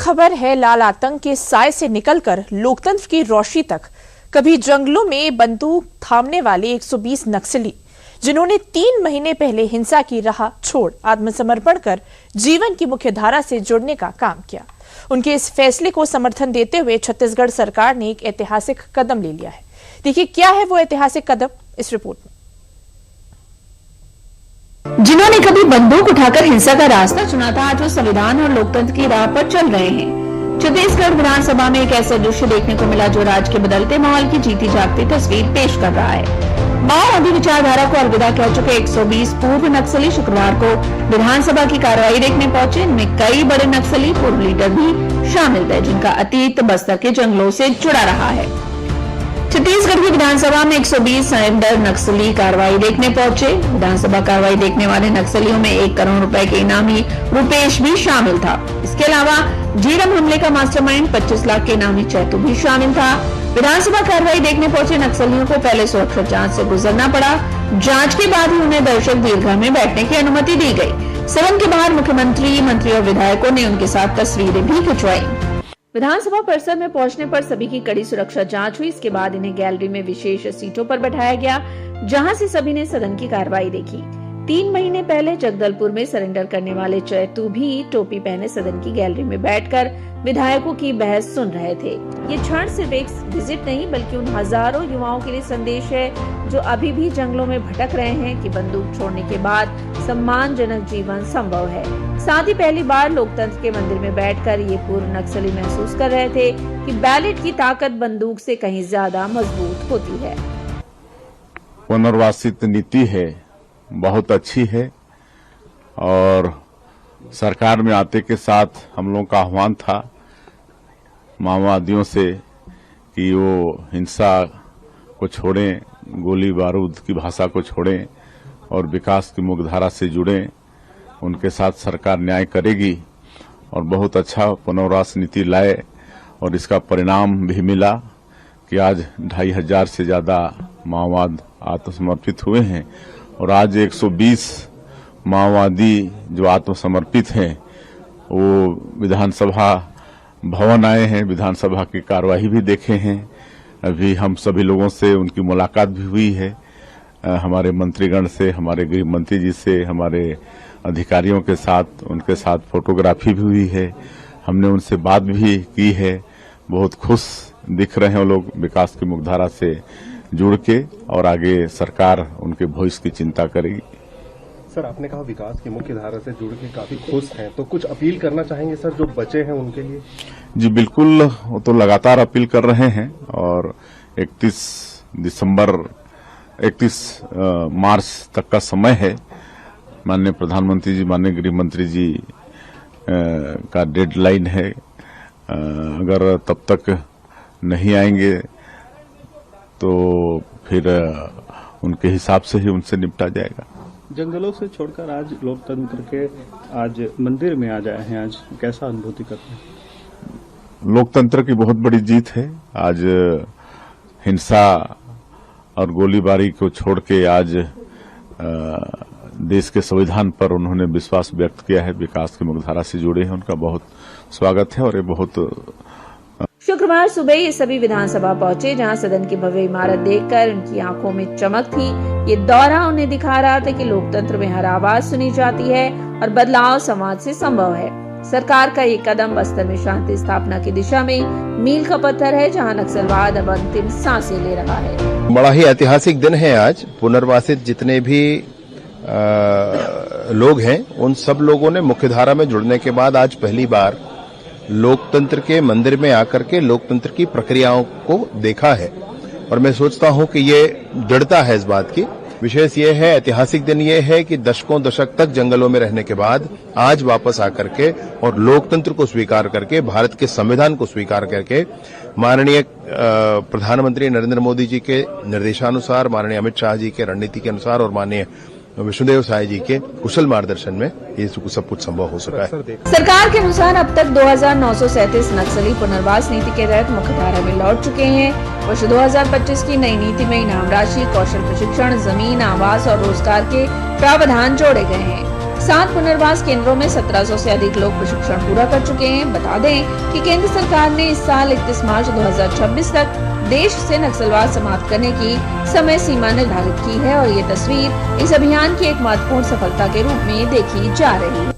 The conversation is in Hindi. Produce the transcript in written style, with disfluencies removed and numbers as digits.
खबर है लाल आतंक के साए से निकलकर लोकतंत्र की रोशनी तक। कभी जंगलों में बंदूक थामने वाले 120 नक्सली जिन्होंने 3 महीने पहले हिंसा की राह छोड़ आत्मसमर्पण कर जीवन की मुख्यधारा से जुड़ने का काम किया, उनके इस फैसले को समर्थन देते हुए छत्तीसगढ़ सरकार ने एक ऐतिहासिक कदम ले लिया है। देखिए क्या है वो ऐतिहासिक कदम इस रिपोर्ट में। जिन्होंने कभी बंदूक उठाकर हिंसा का रास्ता चुना था, आज वो संविधान और लोकतंत्र की राह पर चल रहे हैं। छत्तीसगढ़ विधानसभा में एक ऐसा दृश्य देखने को मिला जो राज्य के बदलते माहौल की जीती जागती तस्वीर पेश कर रहा है। माओवादी विचारधारा को अलविदा कह चुके 120 पूर्व नक्सली शुक्रवार को विधानसभा की कार्रवाई देखने पहुंचे। इनमें कई बड़े नक्सली पूर्व लीडर भी शामिल थे, जिनका अतीत बस्तर के जंगलों से जुड़ा रहा है। छत्तीसगढ़ की विधानसभा में 120 सरेंडर नक्सली कार्रवाई देखने पहुंचे। विधानसभा कार्रवाई देखने वाले नक्सलियों में 1 करोड़ रुपए के इनामी रुपेश भी शामिल था। इसके अलावा झीरम हमले का मास्टरमाइंड 25 लाख के इनामी चैतू भी शामिल था। विधानसभा कार्रवाई देखने पहुंचे नक्सलियों को पहले सुरक्षा जांच से गुजरना पड़ा। जांच के बाद ही उन्हें दर्शक दीर्घा में बैठने की अनुमति दी गई। सदन के बाहर मुख्यमंत्री, मंत्री और विधायकों ने उनके साथ तस्वीरें भी खिंचवाई। विधानसभा परिसर में पहुंचने पर सभी की कड़ी सुरक्षा जांच हुई। इसके बाद इन्हें गैलरी में विशेष सीटों पर बैठाया गया, जहां से सभी ने सदन की कार्रवाई देखी। 3 महीने पहले जगदलपुर में सरेंडर करने वाले चैतू भी टोपी पहने सदन की गैलरी में बैठकर विधायकों की बहस सुन रहे थे। ये क्षण सिर्फ एक विजिट नहीं बल्कि उन हजारों युवाओं के लिए संदेश है जो अभी भी जंगलों में भटक रहे हैं कि बंदूक छोड़ने के बाद सम्मानजनक जीवन संभव है। साथ ही पहली बार लोकतंत्र के मंदिर में बैठकर ये पूर्व नक्सली महसूस कर रहे थे कि बैलेट की ताकत बंदूक से कहीं ज्यादा मजबूत होती है। पुनर्वासित नीति है, बहुत अच्छी है और सरकार में आते के साथ हम लोगों का आह्वान था माओवादियों से कि वो हिंसा को छोड़ें, गोली बारूद की भाषा को छोड़ें और विकास की मुख्यधारा से जुड़ें। उनके साथ सरकार न्याय करेगी और बहुत अच्छा पुनर्वास नीति लाए और इसका परिणाम भी मिला कि आज 2500 से ज्यादा माओवाद आत्मसमर्पित हुए हैं और आज 120 माओवादी जो आत्मसमर्पित हैं वो विधानसभा भवन आए हैं, विधानसभा की कार्यवाही भी देखे हैं। अभी हम सभी लोगों से उनकी मुलाकात भी हुई है, हमारे मंत्रीगण से, हमारे गृह मंत्री जी से, हमारे अधिकारियों के साथ, उनके साथ फोटोग्राफी भी हुई है। हमने उनसे बात भी की है, बहुत खुश दिख रहे हैं वो लोग विकास की मुख्यधारा से जुड़ के और आगे सरकार उनके भविष्य की चिंता करेगी। सर, आपने कहा विकास की मुख्य धारा से जुड़ के काफी खुश हैं, तो कुछ अपील करना चाहेंगे सर जो बचे हैं उनके लिए? जी बिल्कुल, वो तो लगातार अपील कर रहे हैं और 31 मार्च तक का समय है। माननीय प्रधानमंत्री जी, माननीय गृह मंत्री जी का डेडलाइन है। अगर तब तक नहीं आएंगे तो फिर उनके हिसाब से ही उनसे निपटा जाएगा। जंगलों से छोड़कर आज लोकतंत्र के आज मंदिर में आ जाए हैं, आज कैसा अनुभूति करते हैं? लोकतंत्र की बहुत बड़ी जीत है। आज हिंसा और गोलीबारी को छोड़ के आज देश के संविधान पर उन्होंने विश्वास व्यक्त किया है, विकास की मुख्यधारा से जुड़े हैं, उनका बहुत स्वागत है। और ये बहुत शुक्रवार सुबह ये सभी विधानसभा पहुंचे, जहां सदन की भव्य इमारत देखकर उनकी आंखों में चमक थी। ये दौरा उन्हें दिखा रहा था कि लोकतंत्र में हर आवाज सुनी जाती है और बदलाव समाज से संभव है। सरकार का ये कदम बस्तर में शांति स्थापना की दिशा में मील का पत्थर है, जहां नक्सलवाद अब अंतिम सांसें ले रहा है। बड़ा ही ऐतिहासिक दिन है आज। पुनर्वासित जितने भी लोग हैं उन सब लोगों ने मुख्यधारा में जुड़ने के बाद आज पहली बार लोकतंत्र के मंदिर में आकर के लोकतंत्र की प्रक्रियाओं को देखा है और मैं सोचता हूं कि ये दृढ़ता है इस बात की। विशेष ये है, ऐतिहासिक दिन ये है कि दशकों दशक तक जंगलों में रहने के बाद आज वापस आकर के और लोकतंत्र को स्वीकार करके, भारत के संविधान को स्वीकार करके, माननीय प्रधानमंत्री नरेंद्र मोदी जी के निर्देशानुसार, माननीय अमित शाह जी के रणनीति के अनुसार और माननीय विष्णुदेव साय जी के कुशल मार्गदर्शन में ये सब कुछ संभव हो सका है। सरकार के अनुसार अब तक 2937 नक्सली पुनर्वास नीति के तहत मुख्यधारा में लौट चुके हैं। वर्ष 2025 की नई नीति में इनाम राशि, कौशल प्रशिक्षण, जमीन, आवास और रोजगार के प्रावधान जोड़े गए हैं। 7 पुनर्वास केंद्रों में 1700 से अधिक लोग प्रशिक्षण पूरा कर चुके हैं। बता दें कि केंद्र सरकार ने इस साल 31 मार्च 2026 तक देश से नक्सलवाद समाप्त करने की समय सीमा निर्धारित की है और ये तस्वीर इस अभियान की एक महत्वपूर्ण सफलता के रूप में देखी जा रही है।